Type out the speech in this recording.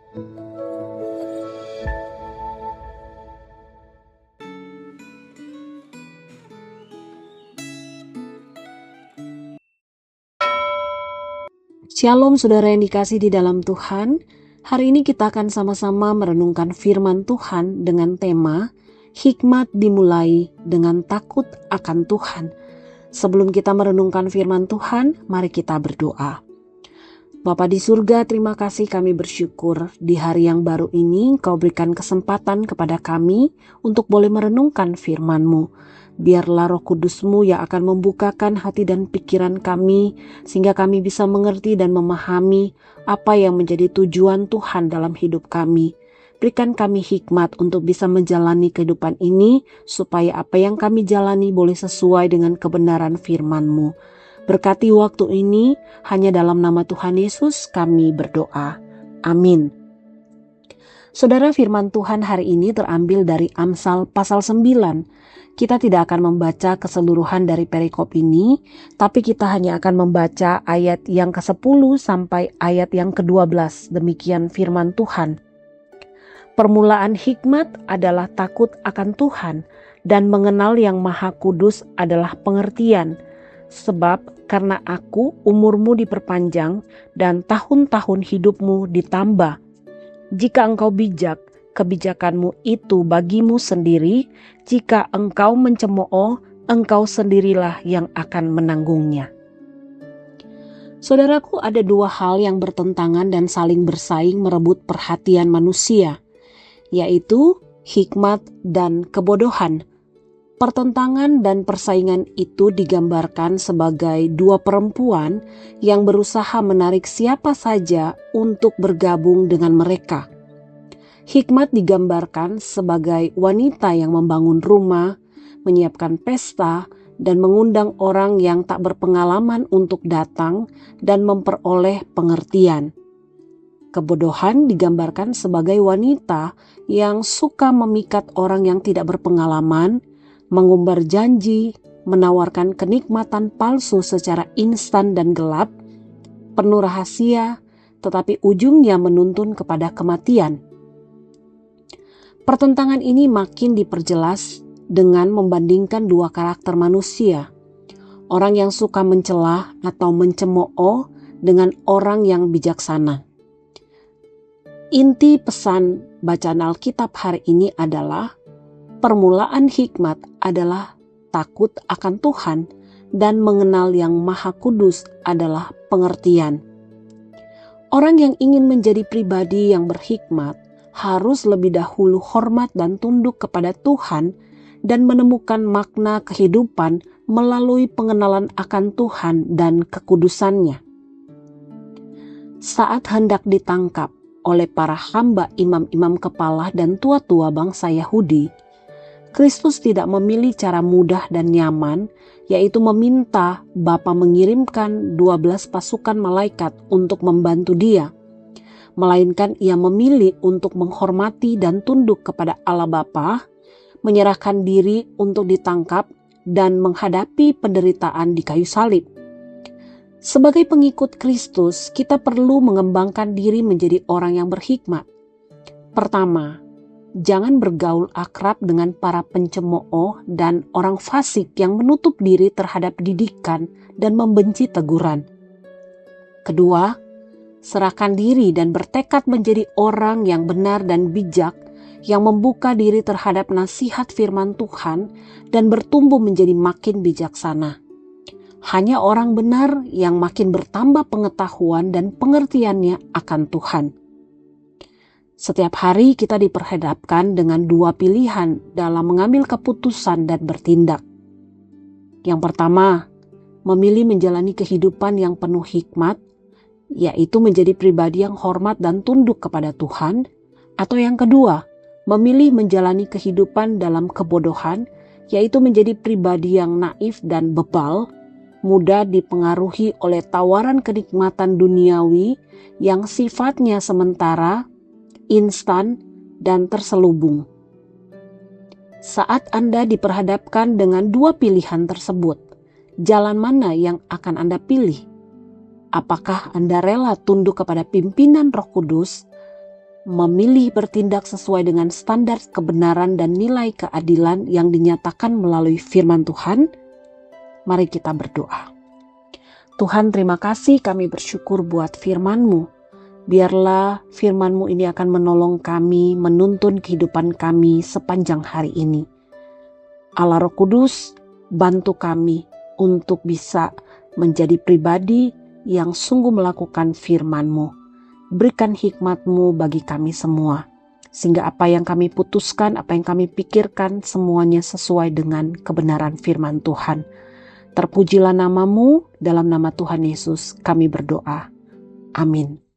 Shalom saudara yang dikasih di dalam Tuhan. Hari ini kita akan sama-sama merenungkan firman Tuhan dengan tema hikmat dimulai dengan takut akan Tuhan. Sebelum kita merenungkan firman Tuhan, mari kita berdoa. Bapa di surga, terima kasih, kami bersyukur di hari yang baru ini Kau berikan kesempatan kepada kami untuk boleh merenungkan firman-Mu. Biarlah Roh Kudus-Mu yang akan membukakan hati dan pikiran kami, sehingga kami bisa mengerti dan memahami apa yang menjadi tujuan Tuhan dalam hidup kami. Berikan kami hikmat untuk bisa menjalani kehidupan ini, supaya apa yang kami jalani boleh sesuai dengan kebenaran firman-Mu. Berkati waktu ini, hanya dalam nama Tuhan Yesus kami berdoa. Amin. Saudara, firman Tuhan hari ini terambil dari Amsal pasal 9. Kita tidak akan membaca keseluruhan dari perikop ini, tapi kita hanya akan membaca ayat yang ke-10 sampai ayat yang ke-12. Demikian firman Tuhan. Permulaan hikmat adalah takut akan Tuhan, dan mengenal Yang Maha Kudus adalah pengertian. Sebab karena aku umurmu diperpanjang dan tahun-tahun hidupmu ditambah. Jika engkau bijak, kebijakanmu itu bagimu sendiri. Jika engkau mencemooh, engkau sendirilah yang akan menanggungnya. Saudaraku, ada dua hal yang bertentangan dan saling bersaing merebut perhatian manusia, yaitu hikmat dan kebodohan. Pertentangan dan persaingan itu digambarkan sebagai dua perempuan yang berusaha menarik siapa saja untuk bergabung dengan mereka. Hikmat digambarkan sebagai wanita yang membangun rumah, menyiapkan pesta, dan mengundang orang yang tak berpengalaman untuk datang dan memperoleh pengertian. Kebodohan digambarkan sebagai wanita yang suka memikat orang yang tidak berpengalaman, mengumbar janji, menawarkan kenikmatan palsu secara instan dan gelap, penuh rahasia, tetapi ujungnya menuntun kepada kematian. Pertentangan ini makin diperjelas dengan membandingkan dua karakter manusia. Orang yang suka mencela atau mencemooh dengan orang yang bijaksana. Inti pesan bacaan Alkitab hari ini adalah permulaan hikmat adalah takut akan Tuhan dan mengenal Yang Maha Kudus adalah pengertian. Orang yang ingin menjadi pribadi yang berhikmat harus lebih dahulu hormat dan tunduk kepada Tuhan dan menemukan makna kehidupan melalui pengenalan akan Tuhan dan kekudusannya. Saat hendak ditangkap oleh para hamba imam-imam kepala dan tua-tua bangsa Yahudi, Kristus tidak memilih cara mudah dan nyaman, yaitu meminta Bapa mengirimkan 12 pasukan malaikat untuk membantu dia. Melainkan ia memilih untuk menghormati dan tunduk kepada Allah Bapa, menyerahkan diri untuk ditangkap dan menghadapi penderitaan di kayu salib. Sebagai pengikut Kristus, kita perlu mengembangkan diri menjadi orang yang berhikmat. Pertama, jangan bergaul akrab dengan para pencemooh dan orang fasik yang menutup diri terhadap didikan dan membenci teguran. Kedua, serahkan diri dan bertekad menjadi orang yang benar dan bijak, yang membuka diri terhadap nasihat firman Tuhan dan bertumbuh menjadi makin bijaksana. Hanya orang benar yang makin bertambah pengetahuan dan pengertiannya akan Tuhan. Setiap hari kita diperhadapkan dengan dua pilihan dalam mengambil keputusan dan bertindak. Yang pertama, memilih menjalani kehidupan yang penuh hikmat, yaitu menjadi pribadi yang hormat dan tunduk kepada Tuhan, atau yang kedua, memilih menjalani kehidupan dalam kebodohan, yaitu menjadi pribadi yang naif dan bebal, mudah dipengaruhi oleh tawaran kenikmatan duniawi yang sifatnya sementara, instan, dan terselubung. Saat Anda diperhadapkan dengan dua pilihan tersebut, jalan mana yang akan Anda pilih? Apakah Anda rela tunduk kepada pimpinan Roh Kudus memilih bertindak sesuai dengan standar kebenaran dan nilai keadilan yang dinyatakan melalui firman Tuhan? Mari kita berdoa. Tuhan, terima kasih, kami bersyukur buat firman-Mu. Biarlah firman-Mu ini akan menolong kami, menuntun kehidupan kami sepanjang hari ini. Allah Roh Kudus, bantu kami untuk bisa menjadi pribadi yang sungguh melakukan firman-Mu. Berikan hikmat-Mu bagi kami semua, sehingga apa yang kami putuskan, apa yang kami pikirkan, semuanya sesuai dengan kebenaran firman Tuhan. Terpujilah nama-Mu, dalam nama Tuhan Yesus kami berdoa. Amin.